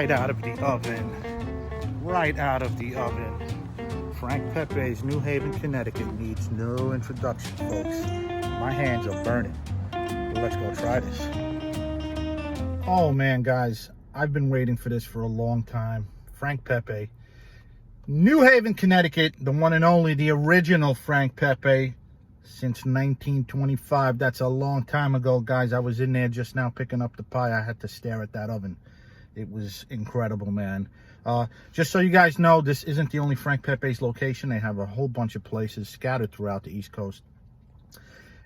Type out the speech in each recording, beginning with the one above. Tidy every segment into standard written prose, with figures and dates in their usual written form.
right out of the oven. Right out of the oven. Frank Pepe's New Haven, Connecticut needs no introduction, folks. My hands are burning. But let's go try this. Oh man, guys, I've been waiting for this for a long time. Frank Pepe. New Haven, Connecticut, the one and only, the original Frank Pepe. Since 1925. That's a long time ago, guys. I was in there just now picking up the pie. I had to stare at that oven. It was incredible, man. Just so you guys know, this isn't the only Frank Pepe's location. They have a whole bunch of places scattered throughout the East Coast.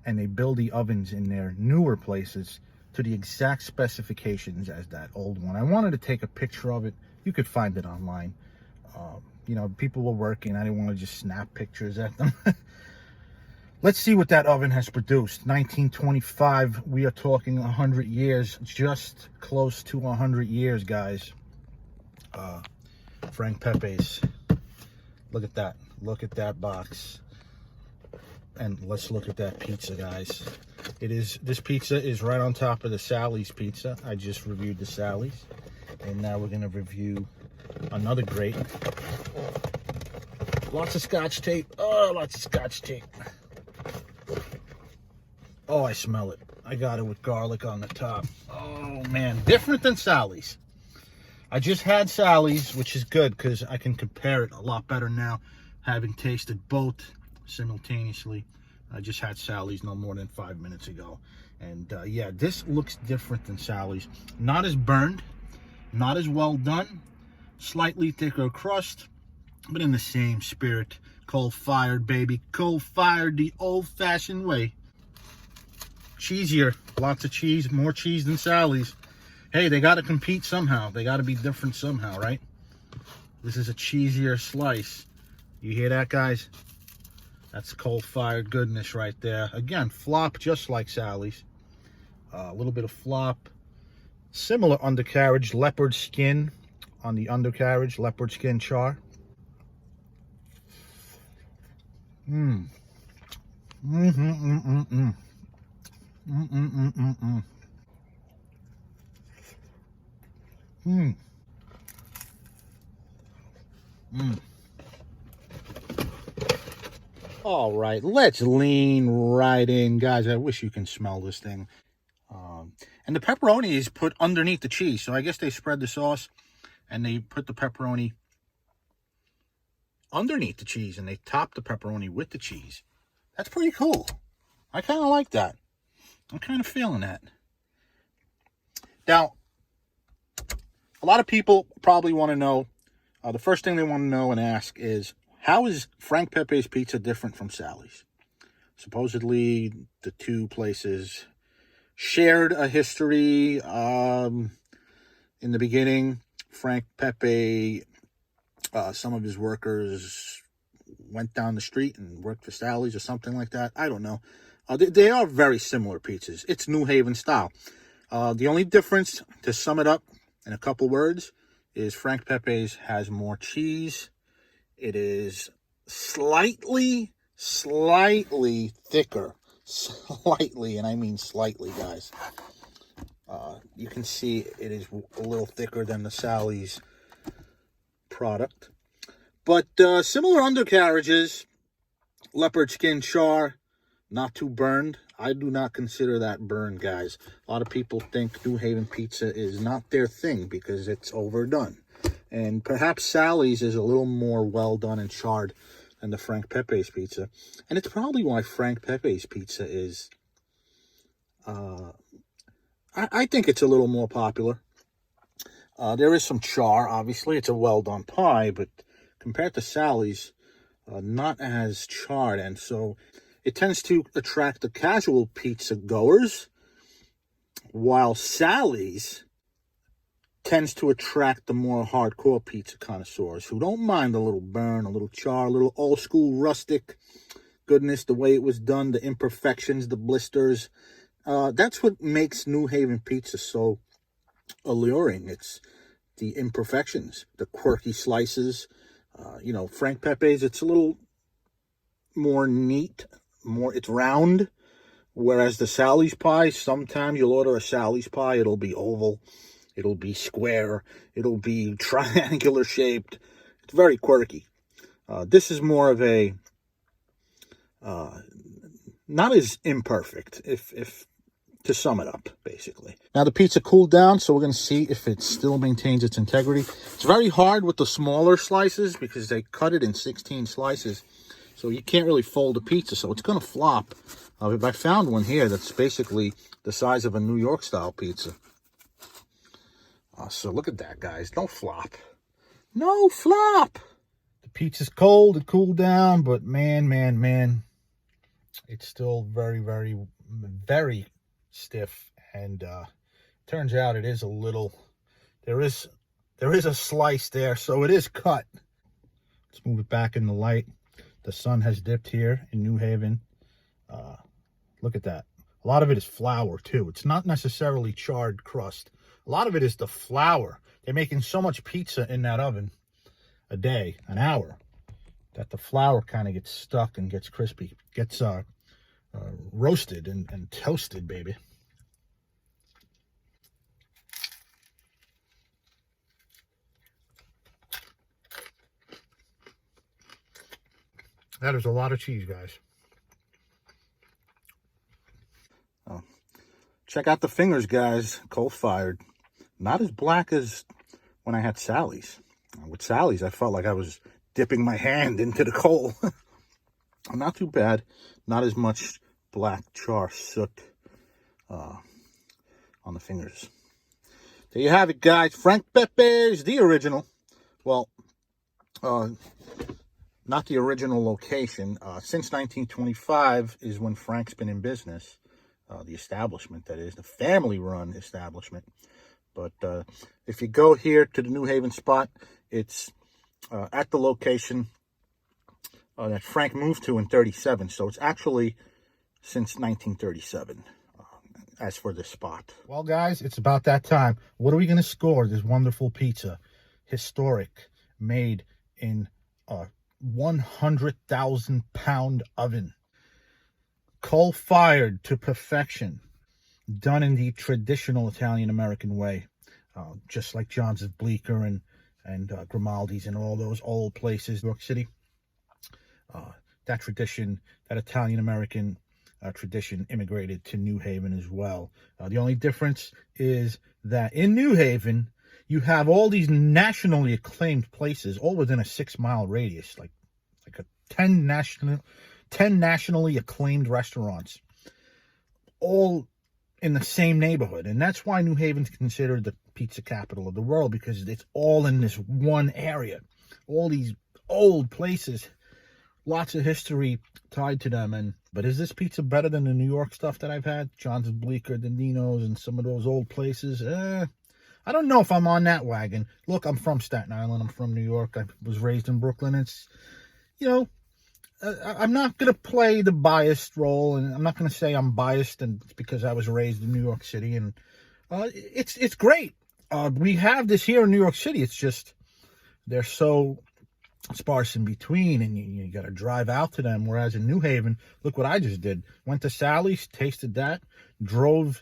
And they build the ovens in their newer places to the exact specifications as that old one. I wanted to take a picture of it. You could find it online. You know, people were working. I didn't want to just snap pictures at them. Let's see what that oven has produced. 1925, we are talking 100 years, just close to 100 years, guys. Frank Pepe's. Look at that. Look at that box. And let's look at that pizza, guys. This pizza is right on top of the Sally's pizza. I just reviewed the Sally's. And now we're going to review another great. Lots of Scotch tape. Oh, lots of Scotch tape. Oh, I smell it. I got it with garlic on the top. Oh, man. Different than Sally's. I just had Sally's, which is good because I can compare it a lot better now, having tasted both simultaneously. I just had Sally's no more than 5 minutes ago. And, yeah, this looks different than Sally's. Not as burned. Not as well done. Slightly thicker crust, but in the same spirit. Coal-fired, baby. Coal-fired the old-fashioned way. Cheesier. Lots of cheese. More cheese than Sally's. Hey, they got to compete somehow. They got to be different somehow, right? This is a cheesier slice. You hear that, guys? That's coal-fired goodness right there. Again, flop just like Sally's. A little bit of flop. Similar undercarriage. Leopard skin on the undercarriage. Leopard skin char. Mmm. Mm-hmm-mm-mm-mm. Mm-mm-mm-mm-mm. Mm. Mm. All right, let's lean right in, guys. I wish you can smell this thing. And the pepperoni is put underneath the cheese. So I guess they spread the sauce and they put the pepperoni underneath the cheese and they top the pepperoni with the cheese. That's pretty cool. I kind of like that. I'm kind of feeling that. Now, a lot of people probably want to know, the first thing they want to know and ask is, how is Frank Pepe's Pizza different from Sally's? Supposedly, the two places shared a history. In the beginning, Frank Pepe, some of his workers went down the street and worked for Sally's or something like that. I don't know. They are very similar pizzas. It's New Haven style. The only difference, to sum it up in a couple words, is Frank Pepe's has more cheese. It is slightly thicker. Slightly, and I mean slightly, guys. You can see it is a little thicker than the Sally's product. But similar undercarriages, leopard skin char, not too burned. I do not consider that burned, guys. A lot of people think New Haven pizza is not their thing because it's overdone. And perhaps Sally's is a little more well done and charred than the Frank Pepe's pizza. And it's probably why Frank Pepe's pizza is, I think it's a little more popular. There is some char, obviously. It's a well-done pie, but compared to Sally's, not as charred. And so it tends to attract the casual pizza goers, while Sally's tends to attract the more hardcore pizza connoisseurs who don't mind a little burn, a little char, a little old school rustic goodness, the way it was done, the imperfections, the blisters. That's what makes New Haven pizza so alluring. It's the imperfections, the quirky slices. You know, Frank Pepe's, it's a little more neat, it's round. Whereas the Sally's pie, sometimes you'll order a Sally's pie, it'll be oval. It'll be square. It'll be triangular shaped. It's very quirky. This is more of a, not as imperfect, if to sum it up, basically. Now the pizza cooled down, so we're going to see if it still maintains its integrity. It's very hard with the smaller slices because they cut it in 16 slices. So you can't really fold a pizza, so it's going to flop. I found one here that's basically the size of a New York style pizza. So look at that, guys. Don't flop. No flop. The pizza's cold. It cooled down, but man, it's still very, very, very stiff. And turns out it is a little, there is a slice there, so it is cut. Let's move it back in the light. The sun has dipped here in New Haven. Look at that. A lot of it is flour, too. It's not necessarily charred crust. A lot of it is the flour. They're making so much pizza in that oven a day, an hour, that the flour kind of gets stuck and gets crispy. Gets roasted and toasted, baby. That is a lot of cheese, guys. Check out the fingers, guys. Coal-fired. Not as black as when I had Sally's. With Sally's, I felt like I was dipping my hand into the coal. Not too bad. Not as much black char soot on the fingers. There you have it, guys. Frank Pepe's, the original. Well, not the original location. Since 1925 is when Frank's been in business. The establishment, that is, the family-run establishment. But if you go here to the New Haven spot, it's at the location that Frank moved to in 37. So it's actually since 1937 as for this spot. Well, guys, it's about that time. What are we going to score this wonderful pizza? Historic, made in a 100,000-pound oven. Coal-fired to perfection, done in the traditional Italian-American way, just like John's of Bleecker and Grimaldi's and all those old places, New York City. That tradition, that Italian-American tradition, immigrated to New Haven as well. The only difference is that in New Haven, you have all these nationally acclaimed places, all within a 6-mile radius, like a 10 nationally acclaimed restaurants, all in the same neighborhood. And that's why New Haven's considered the pizza capital of the world, because it's all in this one area. All these old places, lots of history tied to them. But is this pizza better than the New York stuff that I've had? John's of Bleecker, Dindino's, and some of those old places? I don't know if I'm on that wagon. Look, I'm from Staten Island. I'm from New York. I was raised in Brooklyn. It's, I'm not going to play the biased role, and I'm not going to say I'm biased and it's because I was raised in New York City. And it's great. We have this here in New York City. It's just they're so sparse in between, and you got to drive out to them. Whereas in New Haven, look what I just did. Went to Sally's, tasted that, drove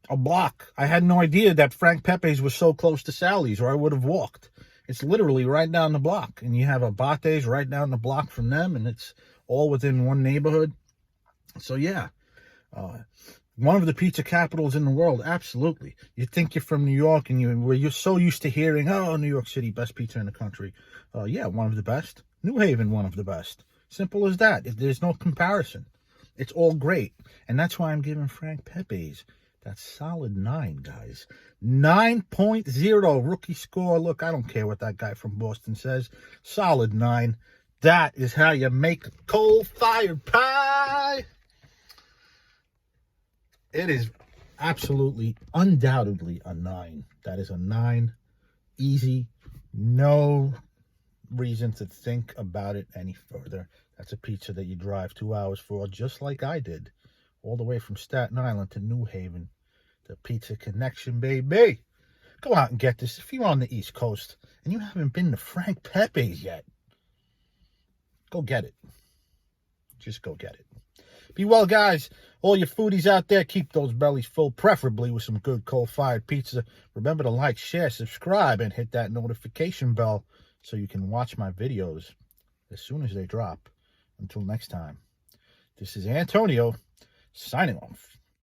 a block. I had no idea that Frank Pepe's was so close to Sally's, or I would have walked. It's literally right down the block. And you have Abate's right down the block from them, and it's all within one neighborhood. So, yeah, one of the pizza capitals in the world, absolutely. You think you're from New York, and you're so used to hearing, oh, New York City, best pizza in the country. Yeah, one of the best. New Haven, one of the best. Simple as that. There's no comparison. It's all great. And that's why I'm giving Frank Pepe's that solid 9, guys. 9.0 rookie score. Look, I don't care what that guy from Boston says. Solid 9. That is how you make coal-fired pie. It is absolutely, undoubtedly a 9. That is a 9. Easy. No reason to think about it any further. That's a pizza that you drive 2 hours for, just like I did. All the way from Staten Island to New Haven. The pizza connection, baby. Go out and get this. If you're on the East Coast and you haven't been to Frank Pepe's yet, go get it. Just go get it. Be well, guys. All you foodies out there, keep those bellies full, preferably with some good coal-fired pizza. Remember to like, share, subscribe, and hit that notification bell so you can watch my videos as soon as they drop. Until next time, this is Antonio signing off.